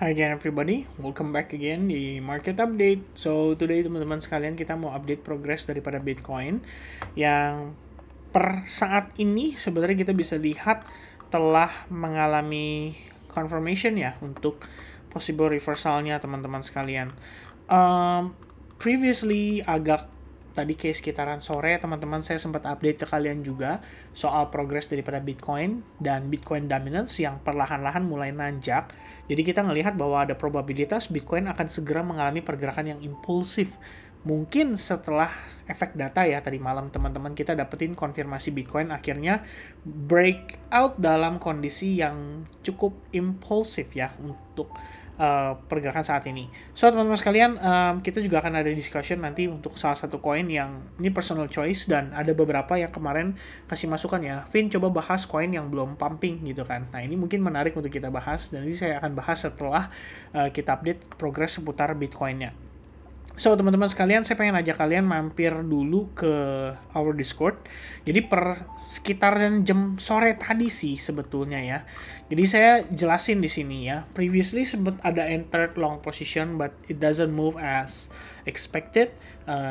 Hi again everybody, welcome back again di Market Update. So today teman-teman sekalian kita mau update progress daripada Bitcoin yang per saat ini sebenarnya kita bisa lihat telah mengalami confirmation ya untuk possible reversalnya teman-teman sekalian. Previously agak tadi kayak sekitaran sore teman-teman saya sempat update ke kalian juga soal progres daripada Bitcoin dan Bitcoin dominance yang perlahan-lahan mulai nanjak. Jadi kita ngelihat bahwa ada probabilitas Bitcoin akan segera mengalami pergerakan yang impulsif. Mungkin setelah efek data ya tadi malam teman-teman kita dapetin konfirmasi Bitcoin akhirnya breakout dalam kondisi yang cukup impulsif ya untuk pergerakan saat ini. So teman-teman sekalian, kita juga akan ada discussion nanti untuk salah satu koin yang ini personal choice dan ada beberapa yang kemarin kasih masukan ya. Vin coba bahas koin yang belum pumping gitu kan. Nah ini mungkin menarik untuk kita bahas dan ini saya akan bahas setelah kita update progres seputar Bitcoinnya. So teman-teman sekalian, saya pengen ajak kalian mampir dulu ke our Discord. Jadi per sekitar jam sore tadi sih sebetulnya ya. Jadi saya jelasin di sini ya. Previously sempat ada entered long position but it doesn't move as expected.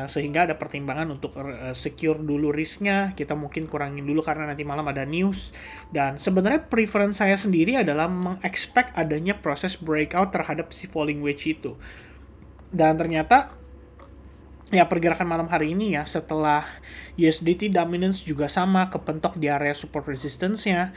Sehingga ada pertimbangan untuk secure dulu risknya. Kita mungkin kurangin dulu karena nanti malam ada news. Dan sebenarnya preference saya sendiri adalah mengexpect adanya proses breakout terhadap si falling wedge itu. Dan ternyata ya pergerakan malam hari ini ya setelah USDT dominance juga sama kepentok di area support resistance-nya,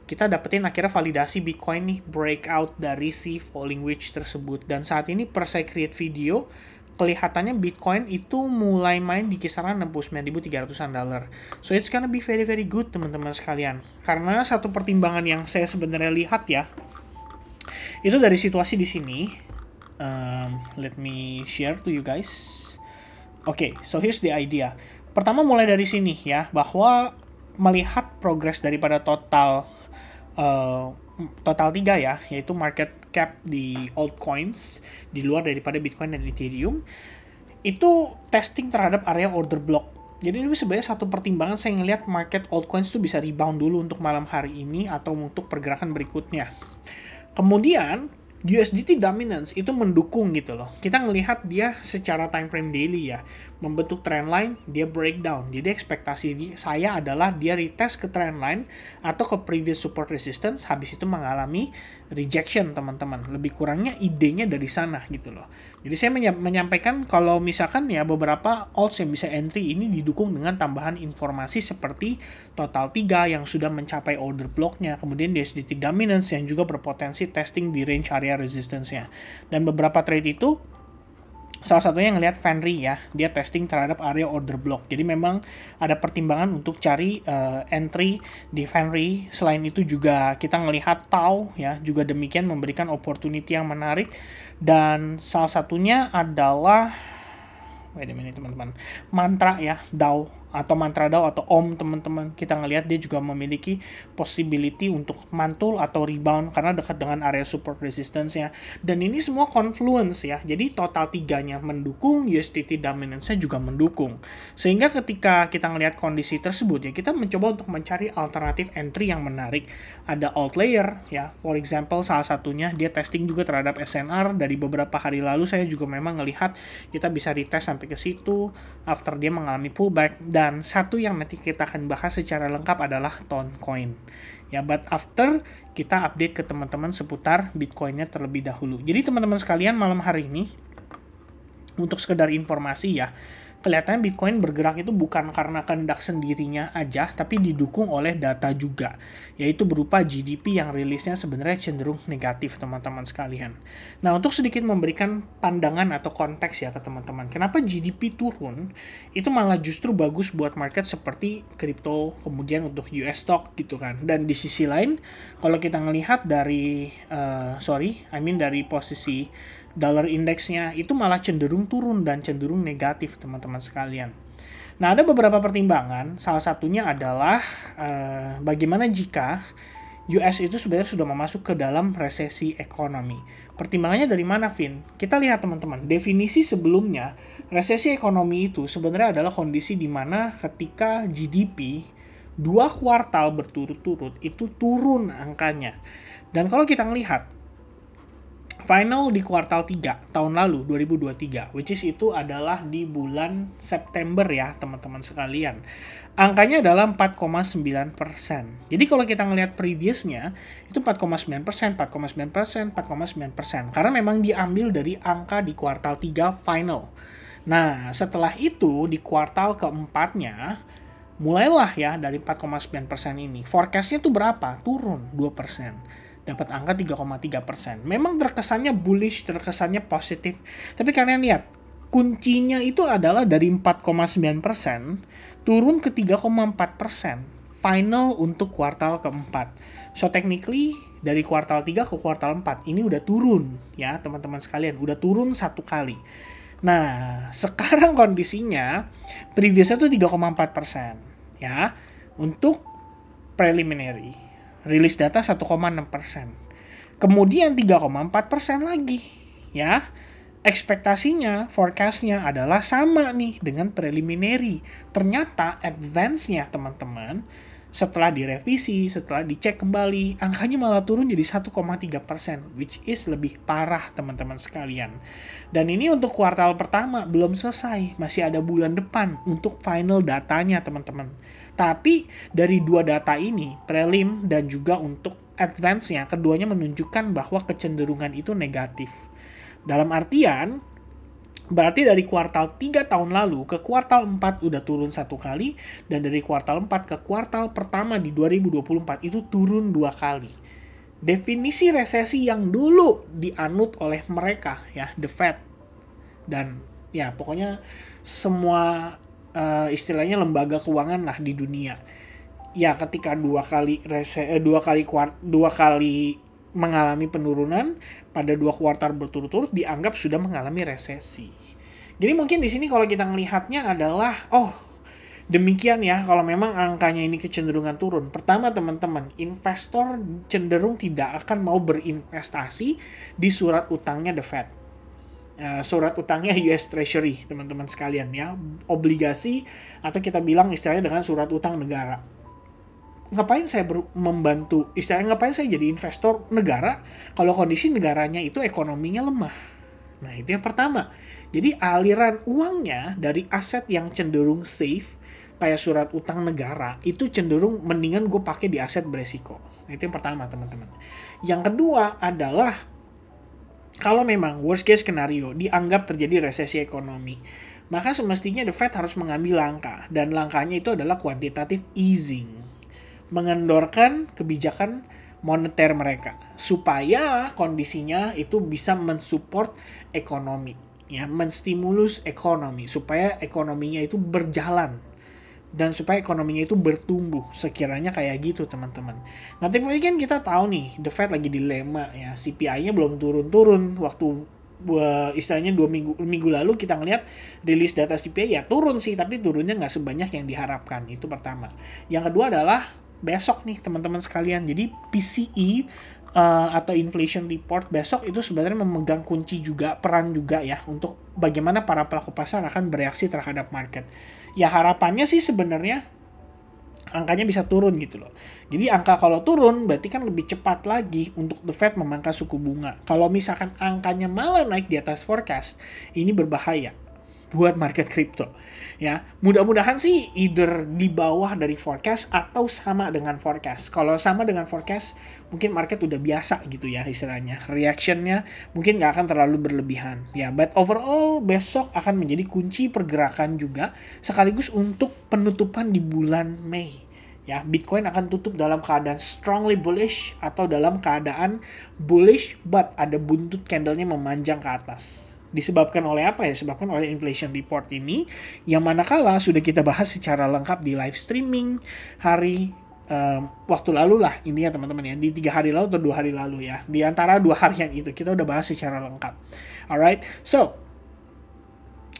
kita dapetin akhirnya validasi Bitcoin nih breakout dari si falling wedge tersebut. Dan saat ini per saya create video kelihatannya Bitcoin itu mulai main di kisaran 69.300-an dolar. So it's gonna be very very good teman-teman sekalian. Karena satu pertimbangan yang saya sebenarnya lihat ya itu dari situasi di sini. Let me share to you guys. Oke, so here's the idea. Pertama mulai dari sini ya, bahwa melihat progres daripada total 3 ya, yaitu market cap di altcoins di luar daripada Bitcoin dan Ethereum, itu testing terhadap area order block. Jadi ini sebenarnya satu pertimbangan saya ngelihat market altcoins itu bisa rebound dulu untuk malam hari ini atau untuk pergerakan berikutnya. Kemudian USDT dominance itu mendukung gitu loh. Kita ngelihat dia secara time frame daily ya, membentuk trend line, dia breakdown. Jadi ekspektasi saya adalah dia retest ke trend line atau ke previous support resistance, habis itu mengalami rejection teman-teman. Lebih kurangnya idenya dari sana gitu loh. Jadi saya menyampaikan kalau misalkan ya beberapa alts yang bisa entry ini didukung dengan tambahan informasi seperti total 3 yang sudah mencapai order blocknya, kemudian USDT dominance yang juga berpotensi testing di range area resistance-nya. Dan beberapa trade itu salah satunya ngelihat Fenry ya, dia testing terhadap area order block. Jadi memang ada pertimbangan untuk cari entry di Fenry. Selain itu juga kita ngelihat Tau ya, juga demikian memberikan opportunity yang menarik. Dan salah satunya adalah wait a minute teman-teman, mantra ya, DAO atau mantra DAO atau OM teman-teman. Kita ngelihat dia juga memiliki possibility untuk mantul atau rebound karena dekat dengan area support resistance-nya. Dan ini semua confluence ya. Jadi total 3-nya mendukung, USDT dominance-nya juga mendukung. Sehingga ketika kita ngelihat kondisi tersebut ya, kita mencoba untuk mencari alternatif entry yang menarik. Ada alt layer ya. For example salah satunya dia testing juga terhadap SNR dari beberapa hari lalu. Saya juga memang ngelihat kita bisa retest sampai ke situ after dia mengalami pullback. Dan satu yang nanti kita akan bahas secara lengkap adalah Toncoin. Ya, but after kita update ke teman-teman seputar Bitcoinnya terlebih dahulu. Jadi teman-teman sekalian malam hari ini untuk sekedar informasi ya, kelihatannya Bitcoin bergerak itu bukan karena kehendak sendirinya aja, tapi didukung oleh data juga, yaitu berupa GDP yang rilisnya sebenarnya cenderung negatif teman-teman sekalian. Nah, untuk sedikit memberikan pandangan atau konteks ya ke teman-teman, kenapa GDP turun, itu malah justru bagus buat market seperti kripto, kemudian untuk US stock gitu kan. Dan di sisi lain, kalau kita ngelihat dari, dari posisi dollar indeksnya itu malah cenderung turun dan cenderung negatif teman-teman sekalian. Nah ada beberapa pertimbangan, salah satunya adalah bagaimana jika US itu sebenarnya sudah masuk ke dalam resesi ekonomi. Pertimbangannya dari mana, Vin? Kita lihat teman-teman, definisi sebelumnya resesi ekonomi itu sebenarnya adalah kondisi di mana ketika GDP 2 kuartal berturut-turut itu turun angkanya. Dan kalau kita melihat Final di kuartal 3 tahun lalu 2023, which is itu adalah di bulan September ya teman-teman sekalian. Angkanya adalah 4,9%. Jadi kalau kita ngelihat previousnya itu 4,9%, 4,9%, 4,9%. Karena memang diambil dari angka di kuartal 3 final. Nah, setelah itu di kuartal keempatnya mulailah ya dari 4,9% ini. Forecastnya tuh berapa? Turun 2%. Dapat angka 3,3%. Memang terkesannya bullish, terkesannya positif. Tapi kalian lihat, kuncinya itu adalah dari 4,9% turun ke 3,4%. Final untuk kuartal keempat. So technically dari kuartal 3 ke kuartal 4 ini udah turun ya teman-teman sekalian. Udah turun satu kali. Nah, sekarang kondisinya previousnya tuh 3,4% ya untuk preliminary. Rilis data 1,6%. Kemudian 3,4% lagi ya. Ekspektasinya, forecastnya adalah sama nih dengan preliminary. Ternyata advance-nya teman-teman setelah direvisi, setelah dicek kembali, angkanya malah turun jadi 1,3%, which is lebih parah teman-teman sekalian. Dan ini untuk kuartal pertama belum selesai, masih ada bulan depan untuk final datanya teman-teman. Tapi dari dua data ini, prelim dan juga untuk advance-nya, keduanya menunjukkan bahwa kecenderungan itu negatif. Dalam artian, berarti dari kuartal 3 tahun lalu ke kuartal 4 udah turun satu kali, dan dari kuartal 4 ke kuartal pertama di 2024 itu turun 2 kali. Definisi resesi yang dulu dianut oleh mereka, ya, The Fed, dan ya pokoknya semua istilahnya lembaga keuangan lah di dunia. Ya ketika dua kali mengalami penurunan pada 2 kuartal berturut-turut dianggap sudah mengalami resesi. Jadi mungkin di sini kalau kita melihatnya adalah demikian ya kalau memang angkanya ini kecenderungan turun. Pertama teman-teman, investor cenderung tidak akan mau berinvestasi di surat utangnya The Fed. Surat utangnya US Treasury teman-teman sekalian ya, obligasi atau kita bilang istilahnya dengan surat utang negara. Ngapain saya membantu, istilahnya ngapain saya jadi investor negara kalau kondisi negaranya itu ekonominya lemah. Nah itu yang pertama. Jadi aliran uangnya dari aset yang cenderung safe kayak surat utang negara itu cenderung mendingan gue pakai di aset beresiko. Nah, itu yang pertama teman-teman. Yang kedua adalah kalau memang worst case scenario dianggap terjadi resesi ekonomi, maka semestinya The Fed harus mengambil langkah, dan langkahnya itu adalah quantitative easing, mengendorkan kebijakan moneter mereka supaya kondisinya itu bisa mensupport ekonomi, ya, menstimulus ekonomi supaya ekonominya itu berjalan dan supaya ekonominya itu bertumbuh, sekiranya kayak gitu teman-teman. Nanti mungkin kita tahu nih The Fed lagi dilema ya, CPI-nya belum turun-turun. Waktu istilahnya 2 minggu lalu kita ngelihat rilis data CPI ya turun sih, tapi turunnya nggak sebanyak yang diharapkan. Itu pertama. Yang kedua adalah besok nih teman-teman sekalian, jadi PCE atau inflation report besok itu sebenarnya memegang kunci juga, peran juga ya untuk bagaimana para pelaku pasar akan bereaksi terhadap market. Ya harapannya sih sebenarnya angkanya bisa turun gitu loh. Jadi angka kalau turun berarti kan lebih cepat lagi untuk The Fed memangkas suku bunga. Kalau misalkan angkanya malah naik di atas forecast, ini berbahaya buat market crypto. Ya, mudah-mudahan sih either di bawah dari forecast atau sama dengan forecast. Kalau sama dengan forecast, mungkin market udah biasa gitu ya istilahnya. Reactionnya mungkin nggak akan terlalu berlebihan. Ya, but overall besok akan menjadi kunci pergerakan juga, sekaligus untuk penutupan di bulan Mei. Ya, Bitcoin akan tutup dalam keadaan strongly bullish atau dalam keadaan bullish but ada buntut candlenya memanjang ke atas. Disebabkan oleh apa ya? Disebabkan oleh inflation report ini, yang manakala sudah kita bahas secara lengkap di live streaming hari waktu lalu lah intinya teman-teman ya, di 3 hari lalu atau 2 hari lalu ya, di antara 2 harian itu kita udah bahas secara lengkap. Alright, so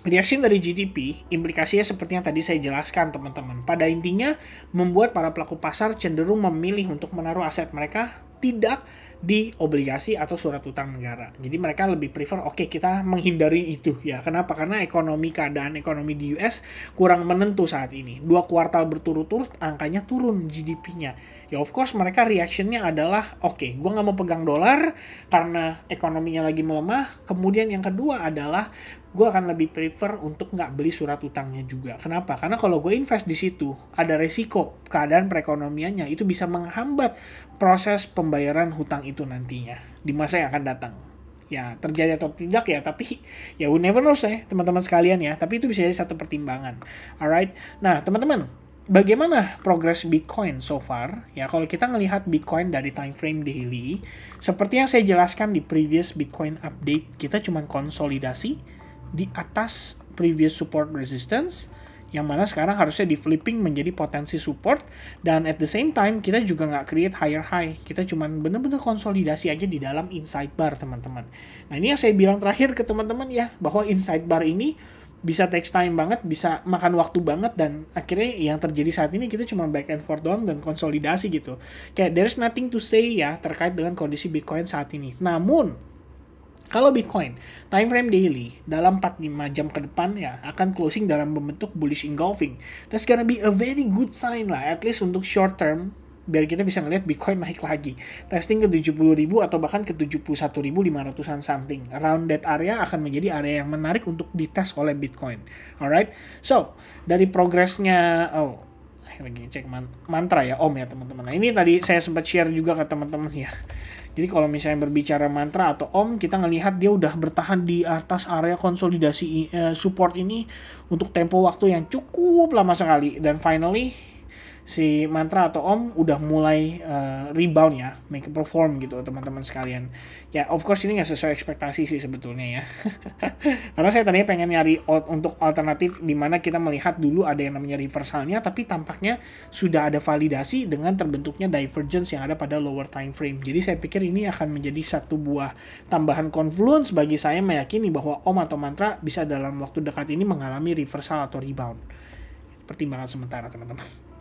reaction dari GDP, implikasinya seperti yang tadi saya jelaskan teman-teman. Pada intinya membuat para pelaku pasar cenderung memilih untuk menaruh aset mereka tidak di obligasi atau surat utang negara. Jadi mereka lebih prefer kita menghindari itu ya. Kenapa? Karena keadaan ekonomi di US kurang menentu saat ini. 2 kuartal berturut-turut angkanya turun GDP-nya. Ya of course mereka reactionnya adalah, oke, gue nggak mau pegang dolar karena ekonominya lagi melemah. Kemudian yang kedua adalah gue akan lebih prefer untuk nggak beli surat utangnya juga. Kenapa? Karena kalau gue invest di situ, ada resiko keadaan perekonomiannya itu bisa menghambat proses pembayaran hutang itu nantinya di masa yang akan datang. Ya terjadi atau tidak ya, tapi ya we never know ya teman-teman sekalian ya. Tapi itu bisa jadi satu pertimbangan. Alright. Nah teman-teman, bagaimana progres Bitcoin so far? Ya kalau kita ngelihat Bitcoin dari time frame daily, seperti yang saya jelaskan di previous Bitcoin update, kita cuma konsolidasi di atas previous support resistance, yang mana sekarang harusnya di flipping menjadi potensi support, dan at the same time kita juga nggak create higher high, kita cuman bener-bener konsolidasi aja di dalam inside bar teman-teman. Nah ini yang saya bilang terakhir ke teman-teman ya, bahwa inside bar ini bisa takes time banget, bisa makan waktu banget, dan akhirnya yang terjadi saat ini kita cuma back and forth doang dan konsolidasi gitu. Kayak there's nothing to say ya terkait dengan kondisi Bitcoin saat ini. Namun kalau Bitcoin time frame daily dalam 4-5 jam ke depan ya akan closing dalam bentuk bullish engulfing. That's gonna be a very good sign lah, at least untuk short term, biar kita bisa ngelihat Bitcoin naik lagi. Testing ke 70.000 atau bahkan ke 71.500-an something. Around that area akan menjadi area yang menarik untuk dites oleh Bitcoin. Alright? So, dari progresnya, lagi cek mantra ya, Om ya teman-teman. Nah ini tadi saya sempat share juga ke teman-teman ya. Jadi kalau misalnya berbicara mantra atau Om, kita ngelihat dia udah bertahan di atas area konsolidasi support ini untuk tempo waktu yang cukup lama sekali. Dan finally, si mantra atau Om udah mulai rebound ya, make a perform gitu teman-teman sekalian. Ya of course ini nggak sesuai ekspektasi sih sebetulnya ya. Karena saya tadinya pengen nyari untuk alternatif di mana kita melihat dulu ada yang namanya reversalnya, tapi tampaknya sudah ada validasi dengan terbentuknya divergence yang ada pada lower time frame. Jadi saya pikir ini akan menjadi satu buah tambahan confluence bagi saya meyakini bahwa Om atau mantra bisa dalam waktu dekat ini mengalami reversal atau rebound. Pertimbangan sementara teman-teman.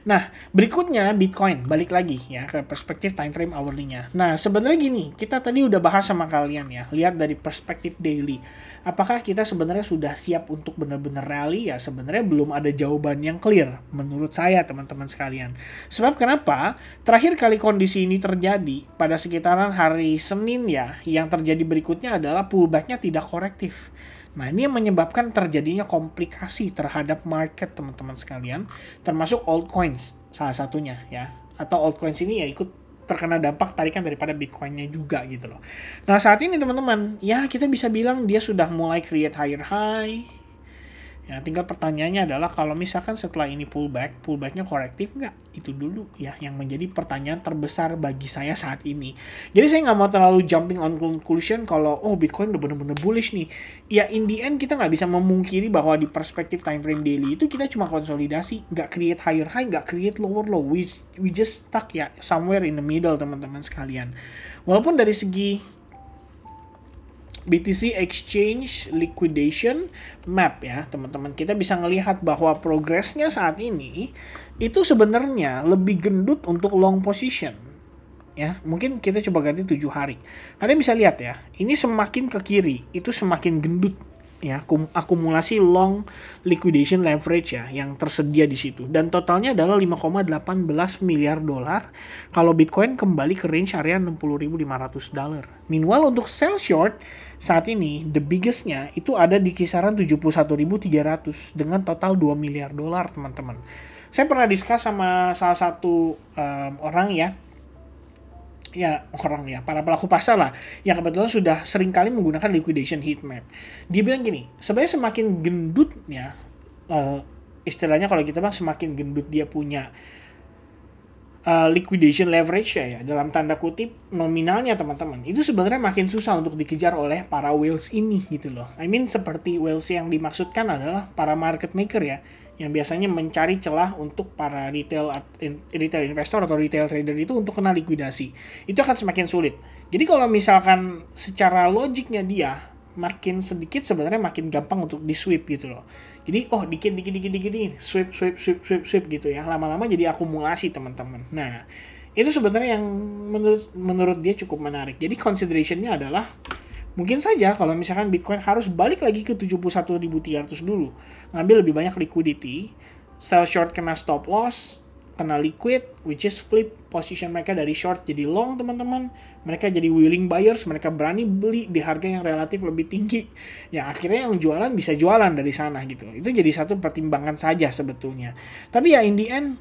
Nah, berikutnya Bitcoin, balik lagi ya ke perspektif time frame hourly-nya. Nah, sebenarnya gini, kita tadi udah bahas sama kalian ya, lihat dari perspektif daily. Apakah kita sebenarnya sudah siap untuk benar-benar rally? Ya, sebenarnya belum ada jawaban yang clear menurut saya teman-teman sekalian. Sebab kenapa? Terakhir kali kondisi ini terjadi pada sekitaran hari Senin ya, yang terjadi berikutnya adalah pullback-nya tidak korektif. Nah, ini yang menyebabkan terjadinya komplikasi terhadap market teman-teman sekalian, termasuk altcoins salah satunya ya. Atau altcoins ini ya ikut terkena dampak tarikan daripada Bitcoin-nya juga gitu loh. Nah, saat ini teman-teman, ya kita bisa bilang dia sudah mulai create higher high. Ya, tinggal pertanyaannya adalah kalau misalkan setelah ini pullback-nya korektif nggak? Itu dulu ya yang menjadi pertanyaan terbesar bagi saya saat ini. Jadi saya nggak mau terlalu jumping on conclusion kalau Bitcoin udah bener-bener bullish nih. Ya in the end kita nggak bisa memungkiri bahwa di perspektif time frame daily itu kita cuma konsolidasi, nggak create higher high, nggak create lower low. We just stuck ya somewhere in the middle teman-teman sekalian. Walaupun dari segi BTC Exchange Liquidation Map ya teman-teman, kita bisa ngelihat bahwa progresnya saat ini itu sebenarnya lebih gendut untuk long position ya. Mungkin kita coba ganti 7 hari, kalian bisa lihat ya, ini semakin ke kiri itu semakin gendut ya, akumulasi long liquidation leverage ya yang tersedia di situ, dan totalnya adalah 5,18 miliar dolar kalau Bitcoin kembali ke range area $60.500. Meanwhile untuk sell short saat ini the biggestnya itu ada di kisaran 71.300 dengan total 2 miliar dolar teman-teman. Saya pernah discuss sama salah satu orang ya, para pelaku pasar lah, yang kebetulan sudah sering kali menggunakan liquidation heat map. Dia bilang gini, sebenarnya semakin gendutnya, istilahnya kalau kita bilang semakin gendut dia punya liquidation leverage ya, dalam tanda kutip nominalnya teman-teman, itu sebenarnya makin susah untuk dikejar oleh para whales ini gitu loh. I mean seperti whales yang dimaksudkan adalah para market maker ya, yang biasanya mencari celah untuk para retail investor atau retail trader itu untuk kena likuidasi. Itu akan semakin sulit. Jadi kalau misalkan secara logiknya dia makin sedikit, sebenarnya makin gampang untuk di sweep gitu loh. Jadi dikit sweep gitu ya. Lama-lama jadi akumulasi teman-teman. Nah, itu sebenarnya yang menurut dia cukup menarik. Jadi consideration-nya adalah mungkin saja kalau misalkan Bitcoin harus balik lagi ke 71.300 dulu, ngambil lebih banyak liquidity, sell short kena stop loss, kena liquid, which is flip position mereka dari short jadi long, teman-teman. Mereka jadi willing buyers, mereka berani beli di harga yang relatif lebih tinggi. Ya akhirnya yang jualan bisa jualan dari sana gitu. Itu jadi satu pertimbangan saja sebetulnya. Tapi ya in the end,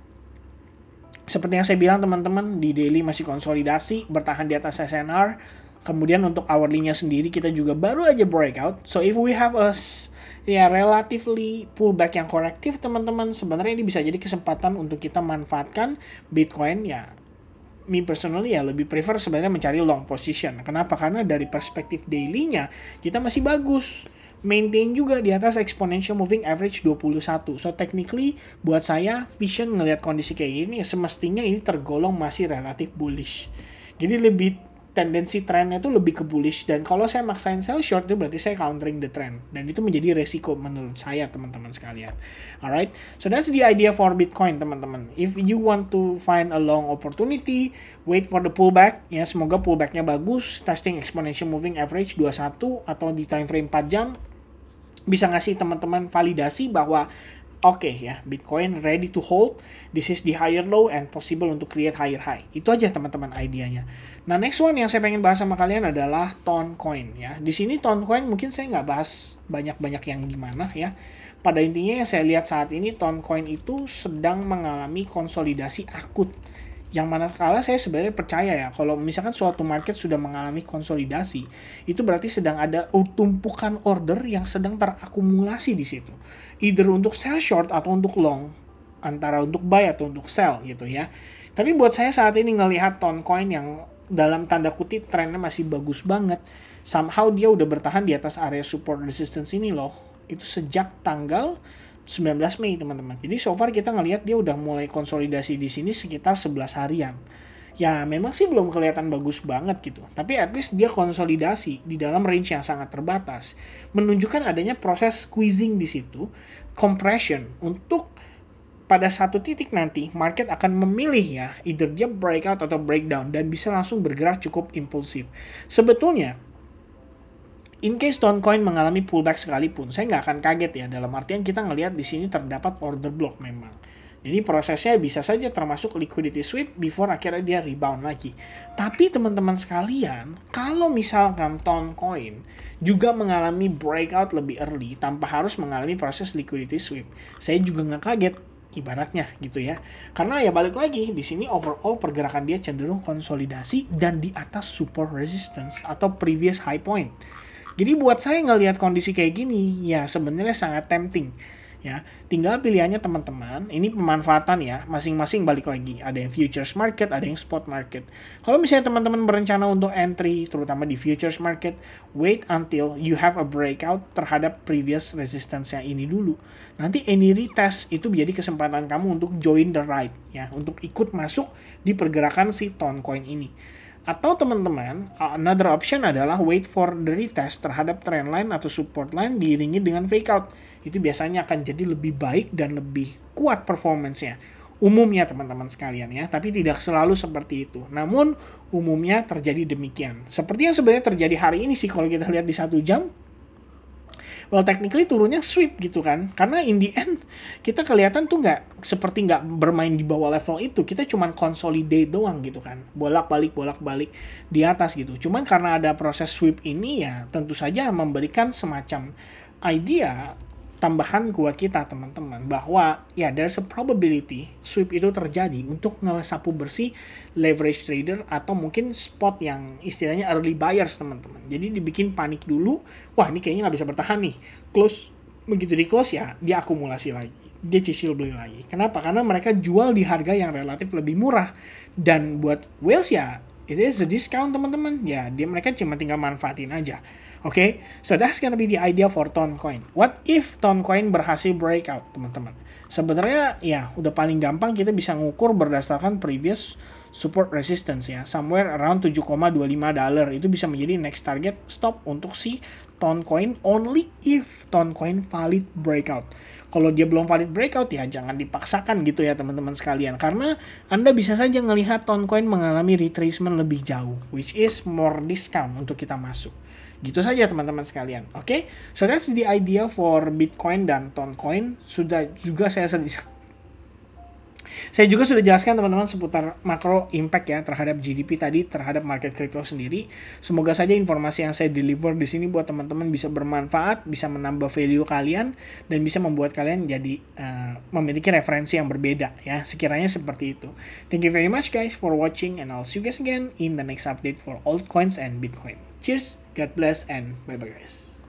seperti yang saya bilang teman-teman, di daily masih konsolidasi, bertahan di atas SNR. Kemudian untuk hourly-nya sendiri kita juga baru aja breakout. So if we have a relatively pullback yang korektif teman-teman, sebenarnya ini bisa jadi kesempatan untuk kita manfaatkan Bitcoin. Ya me personally ya lebih prefer sebenarnya mencari long position. Kenapa? Karena dari perspektif daily-nya kita masih bagus, maintain juga di atas exponential moving average 21. So technically buat saya vision ngelihat kondisi kayak gini semestinya ini tergolong masih relatif bullish. Jadi lebih tendensi trennya itu lebih ke bullish, dan kalau saya maksain sell short itu berarti saya countering the trend, dan itu menjadi resiko menurut saya teman-teman sekalian. Alright, so that's the idea for Bitcoin teman-teman. If you want to find a long opportunity, wait for the pullback ya, semoga pullbacknya bagus, testing exponential moving average 21 atau di time frame 4 jam bisa ngasih teman-teman validasi bahwa oke ya, Bitcoin ready to hold, this is the higher low and possible untuk create higher high. Itu aja teman-teman idenya. Nah next one yang saya pengen bahas sama kalian adalah Toncoin ya. Di sini Toncoin mungkin saya nggak bahas banyak-banyak yang gimana ya. Pada intinya yang saya lihat saat ini Toncoin itu sedang mengalami konsolidasi akut. Yang mana sekala saya sebenarnya percaya ya, kalau misalkan suatu market sudah mengalami konsolidasi, itu berarti sedang ada tumpukan order yang sedang terakumulasi di situ. Either untuk sell short atau untuk long, antara untuk buy atau untuk sell gitu ya. Tapi buat saya saat ini ngelihat Toncoin yang dalam tanda kutip trennya masih bagus banget, somehow dia udah bertahan di atas area support resistance ini loh. Itu sejak tanggal 19 Mei teman-teman. Jadi so far kita ngelihat dia udah mulai konsolidasi di sini sekitar 11 harian. Ya memang sih belum kelihatan bagus banget gitu, tapi at least dia konsolidasi di dalam range yang sangat terbatas, menunjukkan adanya proses squeezing di situ, compression, untuk pada satu titik nanti market akan memilih ya, either dia breakout atau breakdown, dan bisa langsung bergerak cukup impulsif. Sebetulnya in case Toncoin mengalami pullback sekalipun, saya nggak akan kaget ya, dalam artian kita ngelihat di sini terdapat order block memang. Jadi prosesnya bisa saja termasuk liquidity sweep before akhirnya dia rebound lagi. Tapi teman-teman sekalian, kalau misalkan Toncoin juga mengalami breakout lebih early tanpa harus mengalami proses liquidity sweep, saya juga nggak kaget ibaratnya gitu ya. Karena ya balik lagi, di sini overall pergerakan dia cenderung konsolidasi dan di atas support resistance atau previous high point. Jadi buat saya ngelihat kondisi kayak gini ya sebenarnya sangat tempting. Ya, tinggal pilihannya teman-teman. Ini pemanfaatan ya, masing-masing balik lagi. Ada yang futures market, ada yang spot market. Kalau misalnya teman-teman berencana untuk entry, terutama di futures market, wait until you have a breakout terhadap previous resistance-nya ini dulu. Nanti any retest itu menjadi kesempatan kamu untuk join the ride, ya, untuk ikut masuk di pergerakan si Toncoin ini. Atau teman-teman, another option adalah wait for the retest terhadap trend line atau support line diiringi dengan fake out. Itu biasanya akan jadi lebih baik dan lebih kuat performance-nya. Umumnya teman-teman sekalian ya, tapi tidak selalu seperti itu. Namun umumnya terjadi demikian. Seperti yang sebenarnya terjadi hari ini sih kalau kita lihat di 1 jam. Well, technically turunnya sweep gitu kan. Karena in the end, kita kelihatan tuh nggak bermain di bawah level itu. Kita cuman consolidate doang gitu kan. Bolak-balik di atas gitu. Cuman karena ada proses sweep ini ya, tentu saja memberikan semacam idea tambahan buat kita teman-teman, bahwa ya there's a probability sweep itu terjadi untuk ngesapu bersih leverage trader atau mungkin spot yang istilahnya early buyers teman-teman. Jadi dibikin panik dulu, wah ini kayaknya nggak bisa bertahan nih, close, begitu di close ya dia akumulasi lagi, dia cicil beli lagi. Kenapa? Karena mereka jual di harga yang relatif lebih murah, dan buat whales ya it is a discount teman-teman, ya mereka cuma tinggal manfaatin aja. Oke, so that's gonna be the idea for Toncoin. What if Toncoin berhasil breakout, teman-teman? Sebenarnya ya udah paling gampang kita bisa ngukur berdasarkan previous support resistance ya, somewhere around $7.25 itu bisa menjadi next target stop untuk si Toncoin, only if Toncoin valid breakout. Kalau dia belum valid breakout ya jangan dipaksakan gitu ya teman-teman sekalian, karena Anda bisa saja melihat Toncoin mengalami retracement lebih jauh, which is more discount untuk kita masuk. Gitu saja teman-teman sekalian. Oke, so that's the idea for Bitcoin dan Toncoin. Sudah juga saya Saya juga sudah jelaskan teman-teman seputar makro impact ya terhadap GDP tadi, terhadap market crypto sendiri. Semoga saja informasi yang saya deliver di sini buat teman-teman bisa bermanfaat, bisa menambah value kalian, dan bisa membuat kalian jadi memiliki referensi yang berbeda ya. Sekiranya seperti itu. Thank you very much guys for watching, and I'll see you guys again in the next update for altcoins and Bitcoin. Cheers, God bless, and bye bye guys.